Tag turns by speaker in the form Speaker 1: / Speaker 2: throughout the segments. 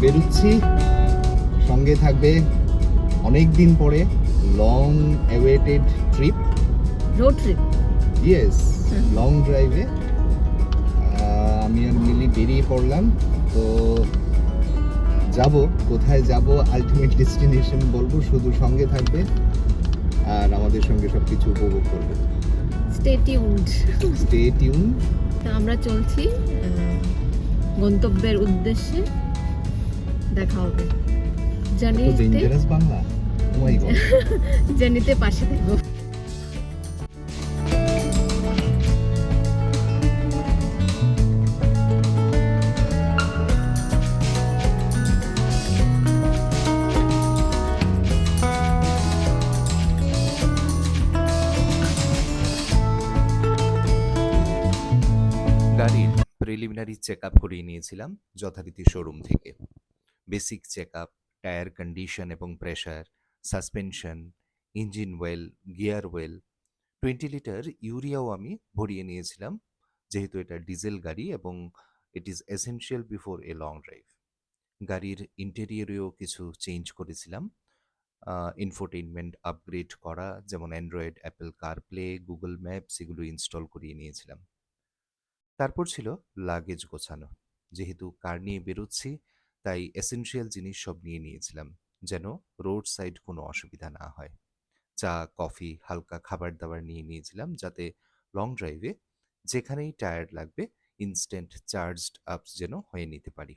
Speaker 1: বেরোচ্ছি, সঙ্গে থাকবে অনেক দিন পরে long awaited trip,
Speaker 2: road trip.
Speaker 1: Yes, long ড্রাইভে আমি আর মিলি বেরিয়ে পড়লাম। তো যাব, কোথায় যাব আলটিমেট ডেস্টিনেশন বলবো, শুধু সঙ্গে থাকবে আর আমাদের সঙ্গে সব কিছু উপভোগ করবে।
Speaker 2: Stay tuned.
Speaker 1: Stay tune.
Speaker 2: আমরা চলছি গন্তব্যের উদ্দেশ্যে। দেখা হবে
Speaker 1: এত ডেঞ্জারাস বাংলা, ও মাই গড।
Speaker 2: জার্নিতে পাশে থাকবো।
Speaker 3: গাড়ির প্রিলিমিনারি চেক আপ করিয়ে নিয়েছিলাম যথারীতি শোরুম থেকে। Basic check up, tyre condition এবং pressure, suspension, engine oil, gear oil, 20 litre ইউরিয়াও আমি ভরিয়ে নিয়েছিলাম, যেহেতু এটা ডিজেল গাড়ি এবং it is essential before a long drive. গাড়ির ইন্টেরিয়রেও কিছু চেঞ্জ করেছিলাম, ইনফোটেইনমেন্ট আপগ্রেড করা, যেমন Android, Apple CarPlay, Google Maps এগুলো ইনস্টল করিয়ে নিয়েছিলাম। তারপর ছিল লাগেজ গোছানো। যেহেতু কার নিয়ে বেরোচ্ছি, তাই এসেনশিয়াল জিনিস সব নিয়ে নিয়েছিলাম, যেন রোড সাইড কোনো অসুবিধা না হয়। চা, কফি, হালকা খাবার দাবার নিয়ে নিয়েছিলাম, যাতে লং ড্রাইভে যেখানেই টায়ার্ড লাগবে ইনস্ট্যান্ট চার্জড আপস যেন হয়ে নিতে পারি।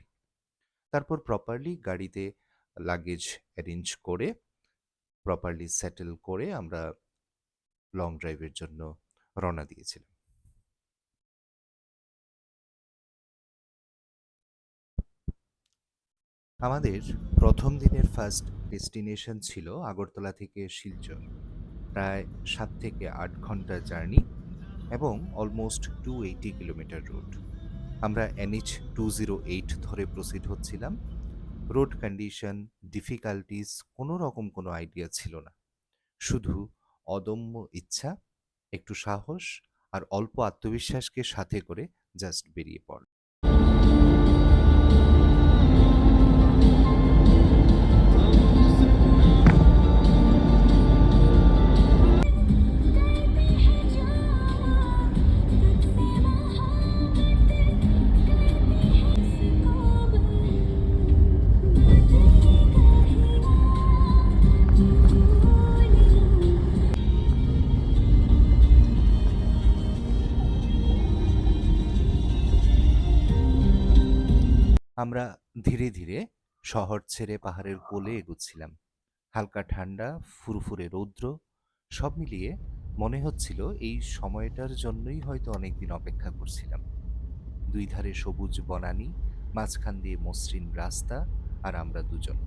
Speaker 3: তারপর প্রপারলি গাড়িতে লাগেজ অ্যারেঞ্জ করে, প্রপারলি সেটেল করে আমরা লং ড্রাইভের জন্য রওনা দিয়েছিলাম। আমাদের প্রথম দিনের ফার্স্ট ডেস্টিনেশন ছিল আগরতলা থেকে শিলচর, প্রায় 7 থেকে 8 ঘন্টা জার্নি এবং অলমোস্ট 280 কিলোমিটার রোড। আমরা NH 208 ধরে প্রসিড হচ্ছিলাম। রোড কন্ডিশন, ডিফিকাল্টিস কোনো রকম কোনো আইডিয়া ছিল না, শুধু অদম্য ইচ্ছা, একটু সাহস আর অল্প আত্মবিশ্বাসকে সাথে করে জাস্ট বেরিয়ে পড়। আমরা ধীরে ধীরে শহর ছেড়ে পাহাড়ের কোলে এগুচ্ছিলাম। হালকা ঠান্ডা, ফুরফুরে রৌদ্র, সব মিলিয়ে মনে হচ্ছিল এই সময়টার জন্যই হয়তো অনেকদিন অপেক্ষা করছিলাম। দুই ধারে সবুজ বনানী, মাঝখান দিয়ে মসৃণ রাস্তা, আর আমরা দুজন।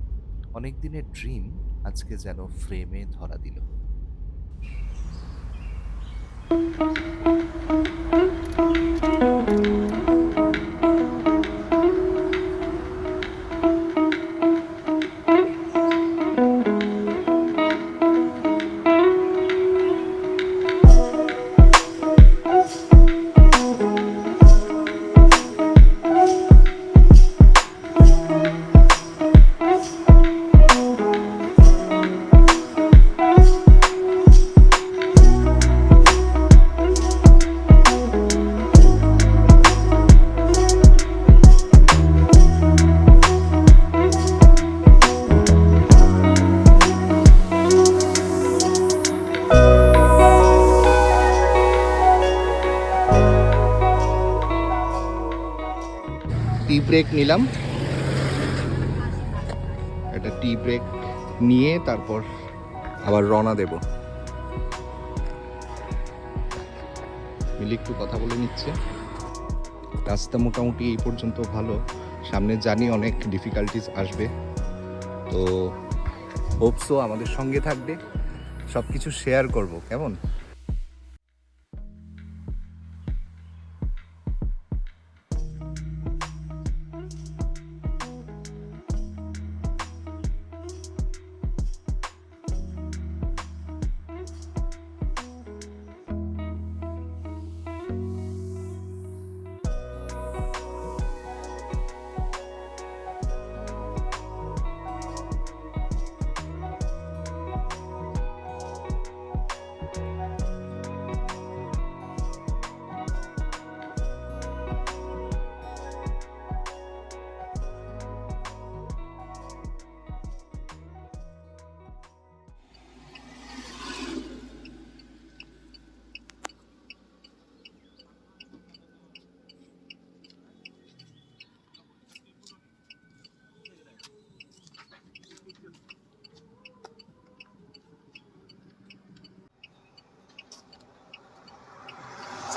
Speaker 3: অনেক দিনের ড্রিম আজকে যেন ফ্রেমে ধরা দিল।
Speaker 1: টি ব্রেক নিলাম, একটা টি ব্রেক নিয়ে তারপর আবার রওনা দেব। মিলি একটু কথা বলে নিচ্ছে। রাস্তা মোটামুটি এই পর্যন্ত ভালো, সামনে জানি অনেক ডিফিকাল্টিস আসবে, তো হোপসো আমাদের সঙ্গে থাকবে, সব কিছু শেয়ার করব, কেমন?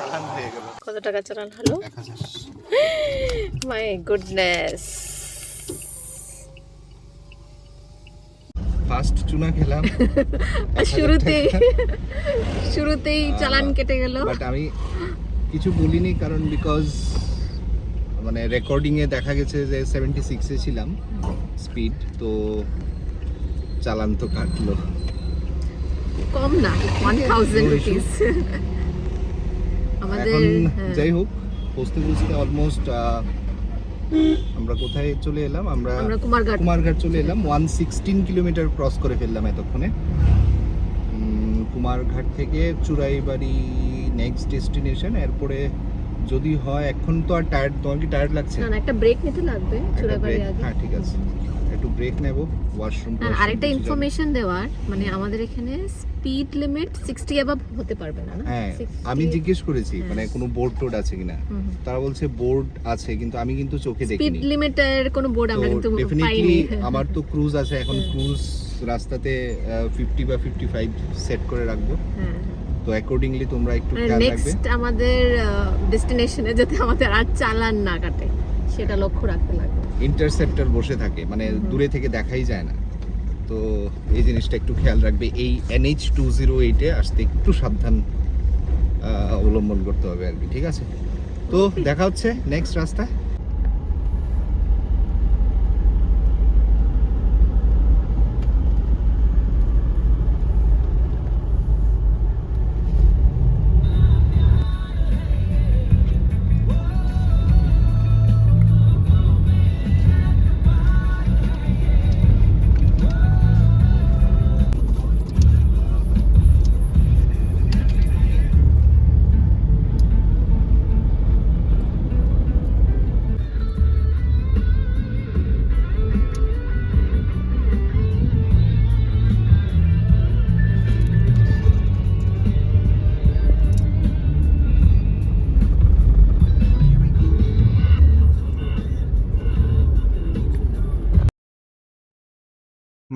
Speaker 1: চালান হয়ে গেল।
Speaker 2: কত টাকা চালান হলো?
Speaker 1: 1000।
Speaker 2: My goodness.
Speaker 1: ফার্স্ট চুনা খেলাম।
Speaker 2: শুরুতেই চালান কেটে গেল।
Speaker 1: বাট আমি কিছু বলিনি, কারণ বিকজ মানে রেকর্ডিং এ দেখা গেছে যে 76 এ ছিলাম স্পিড, তো চালান তো কাটলো।
Speaker 2: কম না, 1000
Speaker 1: No
Speaker 2: রুপিস। আমাদের
Speaker 1: এখন
Speaker 2: হ্যাঁ।
Speaker 1: যাই হোক, বুঝতে বুঝতে অলমোস্ট আমরা কোথায় চলে এলাম? আমরা
Speaker 2: আমরা
Speaker 1: কুমারঘাট চলে এলাম। 116 কিলোমিটার ক্রস করে ফেললাম এতক্ষণে। কুমারঘাট থেকে চুরাইবাড়ি নেক্সট ডেস্টিনেশন। এরপরে যদি হয়, এখন তো আর টায়ার্ড, তোমার কি টায়ার্ড লাগছে?
Speaker 2: না, একটা ব্রেক নিতে লাগবে
Speaker 1: একটা
Speaker 2: চুরাইবাড়ি
Speaker 1: break?
Speaker 2: আগে।
Speaker 1: হ্যাঁ ঠিক আছে, একটু ব্রেক নেব, ওয়াশরুম।
Speaker 2: হ্যাঁ, আরেকটা ইনফরমেশন দেওয়ার, মানে আমাদের এখানে স্পিড লিমিট 60 অ্যাবাভ হতে পারবে না, না?
Speaker 1: হ্যাঁ,
Speaker 2: 60
Speaker 1: আমি জিজ্ঞেস করেছি
Speaker 2: হ্যাঁ।
Speaker 1: মানে কোনো বোর্ড টোড আছে কিনা।
Speaker 2: হুম।
Speaker 1: তারা বলছে বোর্ড আছে, কিন্তু আমি কিন্তু চোখে
Speaker 2: স্পিড
Speaker 1: দেখিনি।
Speaker 2: লিমিটের কোনো বোর্ড আমরা
Speaker 1: তো
Speaker 2: কিন্তু
Speaker 1: ডেফিনেটলি
Speaker 2: পাইনি।
Speaker 1: আমার তো ক্রুজ আছে এখন,
Speaker 2: হ্যাঁ।
Speaker 1: ক্রুজ রাস্তাতে 50 বা 55 সেট করে রাখবো।
Speaker 2: হ্যাঁ,
Speaker 1: তো অ্যাকর্ডিংলি তোমরা একটু
Speaker 2: মানে
Speaker 1: খেয়াল রাখবে।
Speaker 2: নেক্সট আমাদের ডেস্টিনেশনে যাতে আমাদের আর চালান না কাটে সেটা লক্ষ্য রাখতে লাগবে।
Speaker 1: ইন্টারসেপ্টর বসে থাকে, মানে দূরে থেকে দেখাই যায় না। তো এই জিনিসটা একটু খেয়াল রাখবে। এই NH 208 এ আসতে একটু সাবধান অবলম্বন করতে হবে আর কি, ঠিক আছে? তো দেখা হচ্ছে নেক্সট রাস্তায়।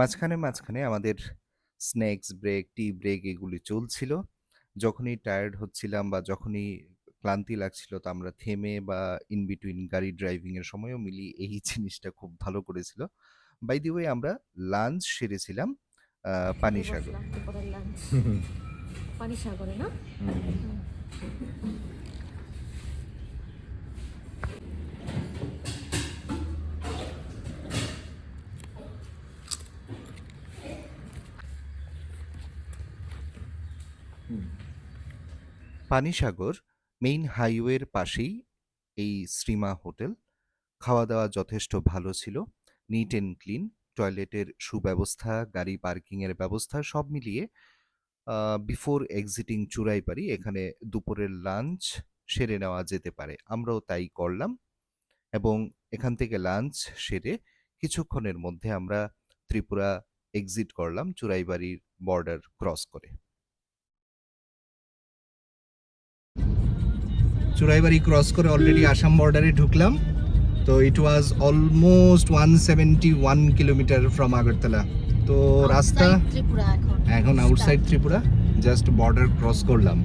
Speaker 3: মাঝখানে মাঝখানে আমাদের স্ন্যাক্স ব্রেক, টি ব্রেক এগুলি চলছিল। যখনই টায়ার্ড হচ্ছিলাম বা যখনই ক্লান্তি লাগছিল, তো আমরা থেমে বা ইন বিটুইন গাড়ি ড্রাইভিং এর সময়ও মিলি এই জিনিসটা খুব ভালো করেছিল। বাই দি ওয়ে, আমরা লাঞ্চ সেরেছিলাম পানিসাগর।
Speaker 2: পানিসাগরে না?
Speaker 3: পানিসাগর মেইন হাইওয়ের পাশেই এই শ্রীমা হোটেল। খাওয়া দাওয়া যথেষ্ট ভালো ছিল, নিট অ্যান্ড ক্লিন, টয়লেটের সুব্যবস্থা, গাড়ি পার্কিংয়ের ব্যবস্থা সব মিলিয়ে বিফোর এক্সিটিং চুরাইবাড়ি এখানে দুপুরের লাঞ্চ সেরে নেওয়া যেতে পারে। আমরাও তাই করলাম এবং এখান থেকে লাঞ্চ সেরে কিছুক্ষণের মধ্যে আমরা ত্রিপুরা এক্সিট করলাম চুরাইবাড়ির বর্ডার ক্রস করে।
Speaker 1: চুরাইবাড়ি ক্রস করে অলরেডি আসাম বর্ডারে ঢুকলাম। তো it was almost 171 kilometre from Agartala. তো রাস্তা
Speaker 2: ত্রিপুরা
Speaker 1: এখন outside Tripura, just border cross করলাম।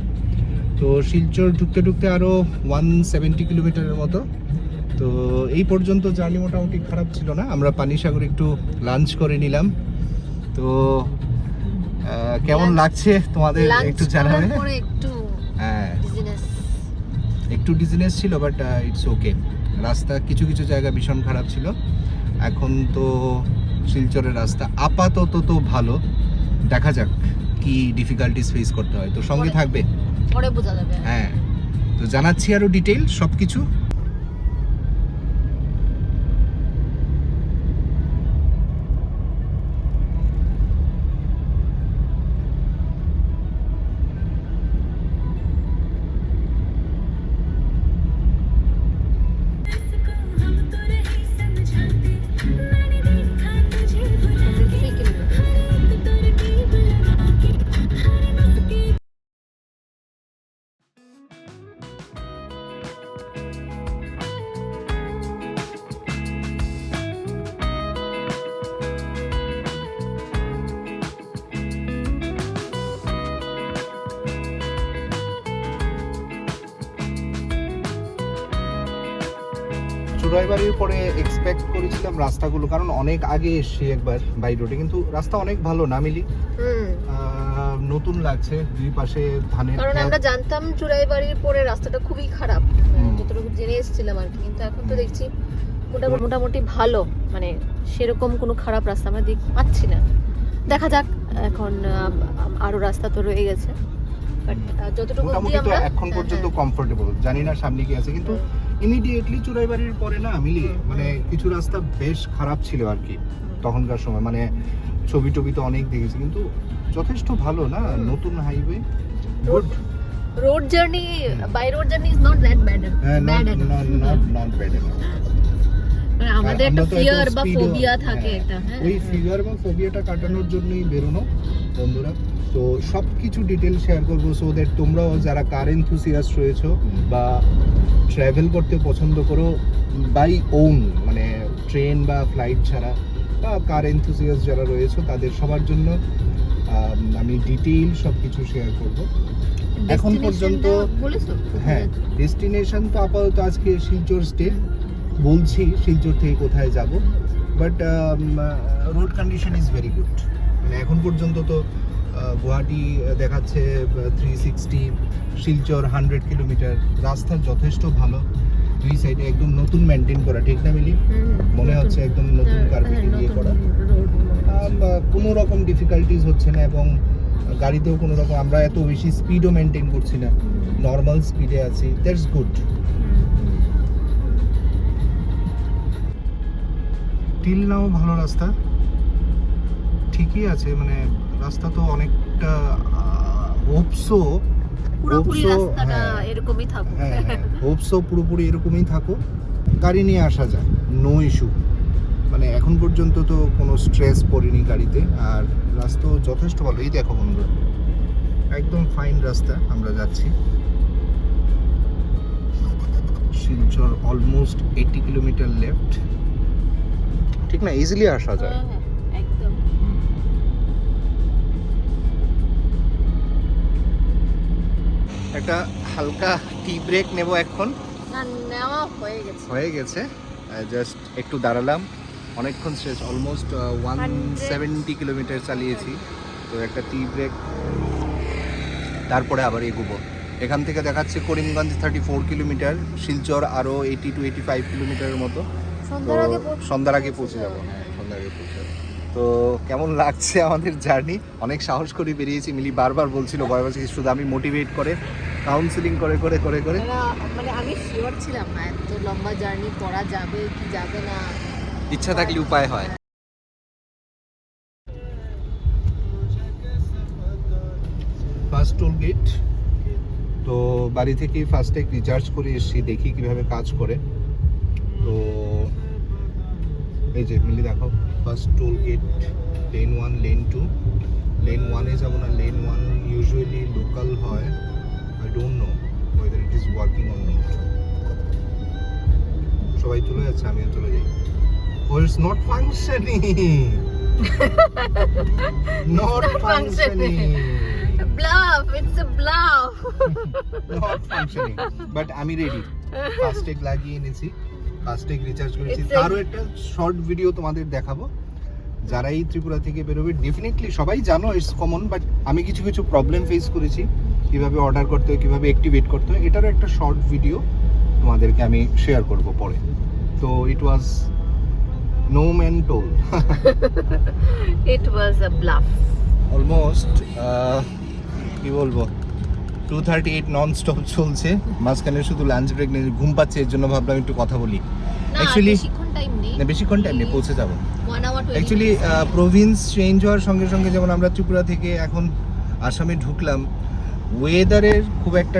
Speaker 1: তো শিলচর ঢুকতে ঢুকতে আরও 170 কিলোমিটারের মতো। তো এই পর্যন্ত জার্নি মোটামুটি খারাপ ছিল না। আমরা পানিসাগর একটু লাঞ্চ করে নিলাম। তো কেমন লাগছে তোমাদের একটু জানাবে। হ্যাঁ, একটু ডিজিনেস ছিল, বাট ইটস ওকে। রাস্তা কিছু কিছু জায়গা ভীষণ খারাপ ছিল। এখন তো শিলচরের রাস্তা আপাতত তো ভালো, দেখা যাক কি ডিফিকাল্টিস ফেস করতে হয়। তো সঙ্গে থাকবে,
Speaker 2: পরে বোঝা যাবে।
Speaker 1: হ্যাঁ। তো জানাচ্ছি আরো ডিটেইল সব কিছু। চুরাইবাড়ির পরে এক্সপেক্ট করেছিলাম রাস্তাগুলো, কারণ অনেক আগে এসেছি একবার বাই রোডে, কিন্তু রাস্তা অনেক ভালো না মিলি, নতুন লাগছে দুই পাশে ধানের
Speaker 2: কারণ
Speaker 1: ক্ষেত।
Speaker 2: আমরা জানতাম চুরাইবাড়ির পরে রাস্তাটা খুবই খারাপ, যতটুকু জেনে এসেছিলাম আর কি, কিন্তু এখন তো দেখছি মোটামুটি ভালো, মানে সেরকম কোনো খারাপ রাস্তা আমরা পাচ্ছি না। দেখা যাক, এখন আরো রাস্তা তো রয়ে গেছে, বাট যতটুকু অবধি
Speaker 1: মোটামুটি তো
Speaker 2: আমরা
Speaker 1: এখন পর্যন্ত কমফোর্টেবল, জানি না সামনে কি আছে, কিন্তু ইমিডিয়েটলি চুরাইবাড়ির পরে না মিলি মানে কিছু রাস্তা বেশ খারাপ ছিল আর কি তখনকার সময়, মানে ছবি টবি তো অনেক দেখেছি, কিন্তু যথেষ্ট ভালো না, নতুন highway, good.
Speaker 2: Road journey, by road journey is not that bad,
Speaker 1: হ্যাঁ,
Speaker 2: ব্যাড
Speaker 1: নট ব্যাড।
Speaker 2: মানে আমাদের একটা ফিয়ার বা ফোবিয়া থাকে এটা, হ্যাঁ
Speaker 1: ওই ফিয়ার বা ফোবিয়াটা কাটানোর জন্যই বেরোনো বন্ধুরা। তো সব কিছু ডিটেল শেয়ার করবো, সো দ্যাট তোমরাও যারা কার এনথুসিয়াস্ট রয়েছো বা ট্রাভেল করতে পছন্দ করো বাই ওন, মানে ট্রেন বা ফ্লাইট ছাড়া, বা কার এনথুসিয়াস্ট যারা রয়েছো তাদের সবার জন্য আমি ডিটেইল সব কিছু শেয়ার করবো। এখন পর্যন্ত
Speaker 2: বলেছো
Speaker 1: হ্যাঁ, ডেস্টিনেশন তো আপাতত আজকে শিলচর স্টে বলছি, শিলচর থেকে কোথায় যাব, but road condition is very good. মানে এখন পর্যন্ত তো গুয়াহাটি দেখাচ্ছে 360, শিলচর 100 কিলোমিটার, রাস্তা যথেষ্ট ভালো, দুই সাইডে একদম নতুন মেনটেন করা, ঠিক না মিলি? মনে হচ্ছে একদম নতুন কার্পেট দিয়ে করা, কোনো রকম ডিফিকাল্টিজ হচ্ছে না, এবং গাড়িতেও কোনো রকম আমরা এত বেশি স্পিডও মেনটেন করছি না, নর্মাল স্পিডে আছি, দ্যাটস গুড। টিল নাও ভালো রাস্তা ঠিকই আছে, মানে রাস্তা তো অনেকটা হোপসো
Speaker 2: পুরোপুরি রাস্তাটা এরকমই থাকুক,
Speaker 1: হ্যাঁ হোপসো পুরোপুরি এরকমই থাকো, গাড়ি নিয়ে আসা যায়, নো ইস্যু। মানে এখন পর্যন্ত তো কোনো স্ট্রেস পড়েনি গাড়িতে, আর রাস্তাও যথেষ্ট ভালো। এই দেখো বন্ধুরা, একদম ফাইন রাস্তা আমরা যাচ্ছি। শিলচর অলমোস্ট 80 কিলোমিটার লেফট, ঠিক না? ইজিলি আসা যায়।
Speaker 2: একদম।
Speaker 1: একটা হালকা টি ব্রেক নেব এখন,
Speaker 2: না নেওয়া হয়ে গেছে।
Speaker 1: জাস্ট একটু দাঁড়ালাম, অনেকক্ষণ শেষ, অলমোস্ট 170 কিলোমিটার চালিয়েছি, তো একটা টি ব্রেক, তারপরে আবার এগোবো। এখান থেকে দেখাচ্ছে করিমগঞ্জ 34 কিলোমিটার, শিলচর আরও 80 to 85 কিলোমিটারের মতো, সন্ধ্যার আগে পৌঁছে যাবো। হ্যাঁ, সন্ধ্যার আগে পৌঁছে যাবো। তো কেমন লাগছে আমাদের জার্নি? অনেক সাহস করে বেরিয়েছি, মিলি বারবার বলছিল, ভয় পাচ্ছি, শুধু আমি মোটিভেট করে কাউন্সিলিং করে
Speaker 2: মানে আমি শিওর ছিলাম না এত লম্বা জার্নি করা যাবে কি যাবে না,
Speaker 3: ইচ্ছা থাকলে উপায় হয়।
Speaker 1: ফার্স্ট টোল গেট, তো বাড়ি থেকেই ফাস্ট্যাগ রিচার্জ করে এসেছি, দেখি কিভাবে কাজ করে। তো এই যে মিলি দেখো, first toll gate, lane 1, lane 2, lane 1-এ যাবো না, লেন 1 ইউজুয়ালি লোকাল হয়, I don't know whether it is working on not. সবাই চলে যাচ্ছে, আমিও চলে যাই। ও it's not functioning, not functioning,
Speaker 2: bluff, it's a bluff.
Speaker 1: Not functioning, but আমি রেডি, ফাস্ট্যাগ লাগিয়ে এনেছি, ফাস্ট্যাগ রিচার্জ করেছি। তারও একটা শর্ট ভিডিও তোমাদের দেখাবো, যারা এই ত্রিপুরা থেকে বেরোবে ডেফিনেটলি সবাই জানো, ইটস কমন, বাট আমি কিছু কিছু প্রবলেম ফেস করেছি, কিভাবে অর্ডার করতে হয়, কিভাবে অ্যাক্টিভেট করতে হয়, এটারও একটা শর্ট ভিডিও তোমাদেরকে আমি শেয়ার করব পরে। তো it was no man toll,
Speaker 2: it was a bluff.
Speaker 1: Almost কি বলবো 2:38 নন স্টপ চলছে, মাঝখানে শুধু লাঞ্চ ব্রেক নেই, ঘুম পাচ্ছে, এর জন্য ভাবলাম একটু কথা বলি। অ্যাকচুয়ালি বেশিক্ষণ টাইম নেই, পৌঁছে যাবো। অ্যাকচুয়ালি প্রভিন্স চেঞ্জ হওয়ার সঙ্গে সঙ্গে, যেমন আমরা ত্রিপুরা থেকে এখন আসামে ঢুকলাম, ওয়েদারের খুব একটা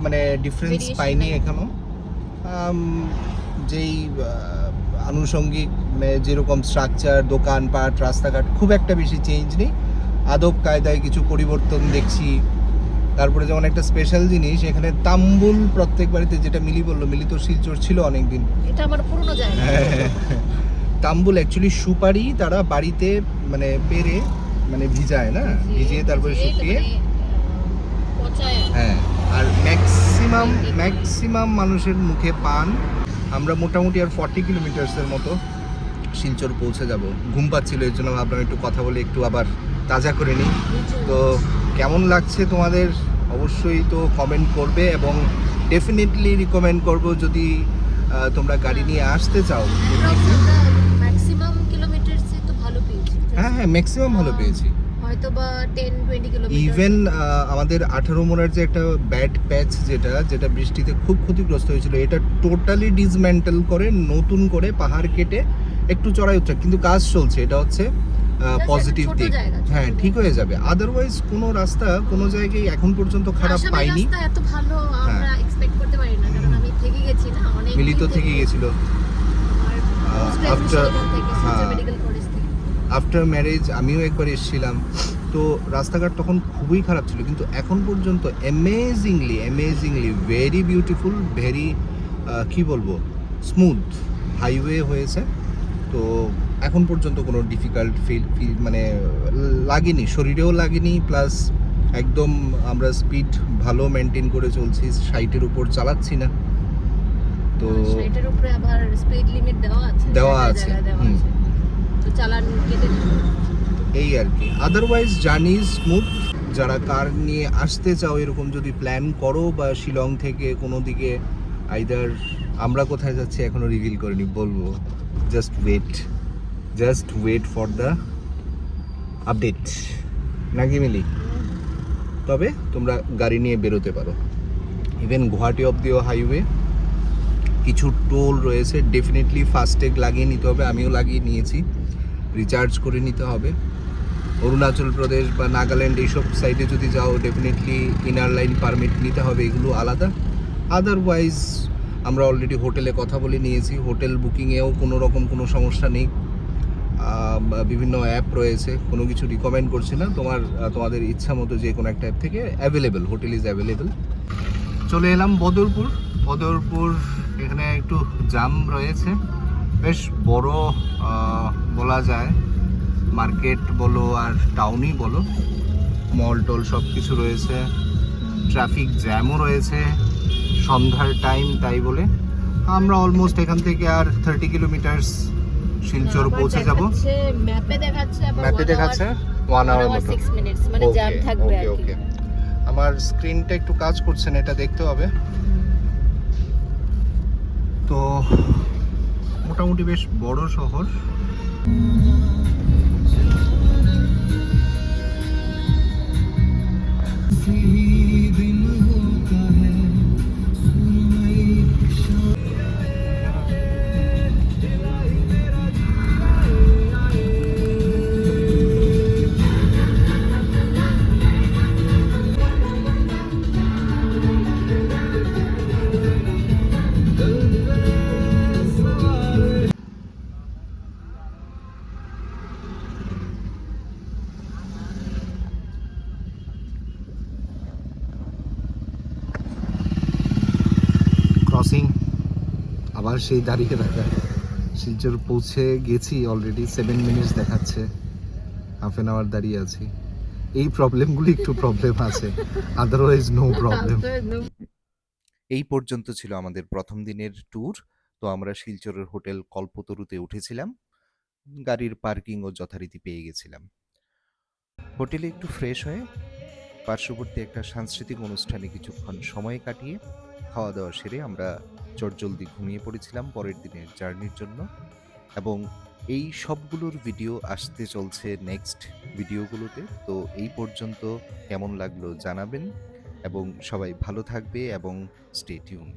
Speaker 1: মানে ডিফারেন্স পাইনি এখনো। যেই আনুষঙ্গিক মানে যেরকম স্ট্রাকচার, দোকানপাট, রাস্তাঘাট খুব একটা বেশি চেঞ্জ নেই, আদব কায়দায় কিছু পরিবর্তন দেখছি। তারপরে যেমন একটা স্পেশাল জিনিস, এখানে তাম্বুল প্রত্যেক বাড়িতে, যেটা মিলি বললো, মিলি তো শিলচর ছিল অনেকদিন,
Speaker 2: এটা আমার পুরনো জায়গা।
Speaker 1: তাম্বুল অ্যাকচুয়ালি সুপারি তারা বাড়িতে মানে পেরে মানে ভিজায় না, ভিজিয়ে তারপরে শুকিয়ে, হ্যাঁ, আর ম্যাক্সিমাম মানুষের মুখে পান, আমরা মোটামুটি আর 40 কিলোমিটার্সের মতো শিলচর পৌঁছে যাব। ঘুম পাচ্ছিল, এর জন্য ভাবলাম একটু কথা বলে একটু আবার তাজা করে নিই। তো কেমন লাগছে তোমাদের অবশ্যই তো কমেন্ট করবে, এবং ডেফিনেটলি রিকমেন্ড করব যদি তোমরা গাড়ি নিয়ে আসতে চাও।
Speaker 2: ম্যাক্সিমাম কিলোমিটারসে তো ভালো পেয়েছি।
Speaker 1: হ্যাঁ হ্যাঁ, ম্যাক্সিমাম ভালো পেয়েছি।
Speaker 2: হয়তো বা 10-20 কিলোমিটার।
Speaker 1: ইভেন আমাদের 18 মোড়ার যে একটা ব্যাড প্যাচ যেটা বৃষ্টিতে খুব ক্ষতিগ্রস্ত হয়েছিল, এটা টোটালি ডিসম্যান্টেল করে নতুন করে পাহাড় কেটে একটু চড়াই উঠছে, কিন্তু কাজ চলছে, এটা হচ্ছে পজিটিভ
Speaker 2: ছোট
Speaker 1: দিক।
Speaker 2: জায়গা, ছোট
Speaker 1: হ্যাঁ,
Speaker 2: জায়গা।
Speaker 1: ঠিক হয়ে যাবে। আদারওয়াইজ কোনো রাস্তা কোনো জায়গায় এখন পর্যন্ত খারাপ
Speaker 2: আসামের
Speaker 1: পাইনি।
Speaker 2: রাস্তা এত ভালো আমরা এক্সপেক্ট করতে পারি না, কারণ আমি থেকে গেছি না অনেক।
Speaker 1: মিলি তো থেকে গেছিল
Speaker 2: আফটার
Speaker 1: হ্যাঁ।
Speaker 2: মেডিকেল কলেজ থেকে।
Speaker 1: আফটার ম্যারেজ আমিও একবার এসেছিলাম, তো রাস্তাঘাট তখন খুবই খারাপ ছিল, কিন্তু এখন পর্যন্ত অ্যামেজিংলি ভেরি বিউটিফুল, ভেরি কি বলবো, স্মুথ হাইওয়ে হয়েছে। তো এখন পর্যন্ত কোনো ডিফিকাল্ট ফিল মানে লাগেনি, শরীরেও লাগেনি। প্লাস একদম আমরা স্পিড ভালো মেনটেন করে চলছি, 60-এর উপর চালাচ্ছি না। তো
Speaker 2: এটার উপরে আবার স্পিড লিমিট দেওয়া আছে,
Speaker 1: দেওয়া
Speaker 2: জায়গায়
Speaker 1: আছে,
Speaker 2: জায়গায় দেওয়া
Speaker 1: হুম।
Speaker 2: আছে। তো চালান কেটে দিবে।
Speaker 1: এই আর কি। Otherwise journey smooth. যারা কার নিয়ে আসতে চাও, এরকম যদি প্ল্যান করো, বা শিলং থেকে কোনো দিকে আইদার, আমরা কোথায় যাচ্ছি এখনো রিভিল করিনি, বলবো। Just wait for the update, নাকি মিলি? তবে তোমরা গাড়ি নিয়ে বেরোতে পারো। ইভেন গুয়াহাটি অব দিও হাইওয়ে কিছু টোল রয়েছে, ডেফিনেটলি ফাস্ট্যাগ লাগিয়ে নিতে হবে, আমিও লাগিয়ে নিয়েছি, রিচার্জ করে নিতে হবে। অরুণাচল প্রদেশ বা নাগাল্যান্ড এইসব সাইডে যদি যাও, ডেফিনেটলি ইনার লাইন পারমিট নিতে হবে, এগুলো আলাদা। আদারওয়াইজ আমরা অলরেডি হোটেলে কথা বলে নিয়েছি, হোটেল বুকিংয়েও কোনো রকম কোনো সমস্যা নেই। বিভিন্ন অ্যাপ রয়েছে, কোনো কিছু রিকমেন্ড করছি না, তোমাদের ইচ্ছা মতো যে কোনো একটা অ্যাপ থেকে অ্যাভেলেবেল, হোটেল ইজ অ্যাভেলেবেল। চলে এলাম বদরপুর। এখানে একটু জাম রয়েছে, বেশ বড় বলা যায়, মার্কেট বলো আর টাউনই বলো, মল টল সব কিছু রয়েছে। ট্রাফিক জ্যামও রয়েছে সন্ধ্যার টাইম, তাই বলে আমরা অলমোস্ট এখান থেকে আর 30 কিলোমিটার্স শিলচর পৌঁছে যাব।
Speaker 2: ম্যাপে দেখাচ্ছে
Speaker 1: 1 আওয়ার মতো।
Speaker 2: 6 মিনিটস, মানে জ্যাম থাকবে আর কি।
Speaker 1: ওকে, আমার স্ক্রিনটা একটু কাজ করছে না, এটা দেখতে হবে। তো মোটামুটি বেশ বড় শহর। ক্রসিং, আবার সেই দাঁড়িয়ে থাকা। শিলচর পৌঁছে গেছি অলরেডি, 7 মিনিটস দেখাচ্ছে, হাফ অ্যান আওয়ার দাঁড়িয়ে আছি। এই প্রবলেমগুলি একটু প্রবলেম আছে, আদারওয়াইজ নো প্রবলেম।
Speaker 3: এই পর্যন্ত ছিল আমাদের প্রথম দিনের ট্যুর। তো আমরা শিলচরের হোটেল কল্পতরুতে উঠেছিলাম, গাড়ির পার্কিংও যথারীতি পেয়ে গেছিলাম। হোটেলে একটু ফ্রেশ হয়ে পার্শ্ববর্তী একটা সাংস্কৃতিক অনুষ্ঠানে কিছুক্ষণ সময় কাটিয়ে খাওয়া দাওয়া সেরে আমরা চটজলদি ঘুমিয়ে পড়েছিলাম পরের দিনের জার্নির জন্য। এবং এই সবগুলোর ভিডিও আসতে চলছে নেক্সট ভিডিওগুলোতে। তো এই পর্যন্ত কেমন লাগলো জানাবেন, এবং সবাই ভালো থাকবে এবং স্টে টিউনড।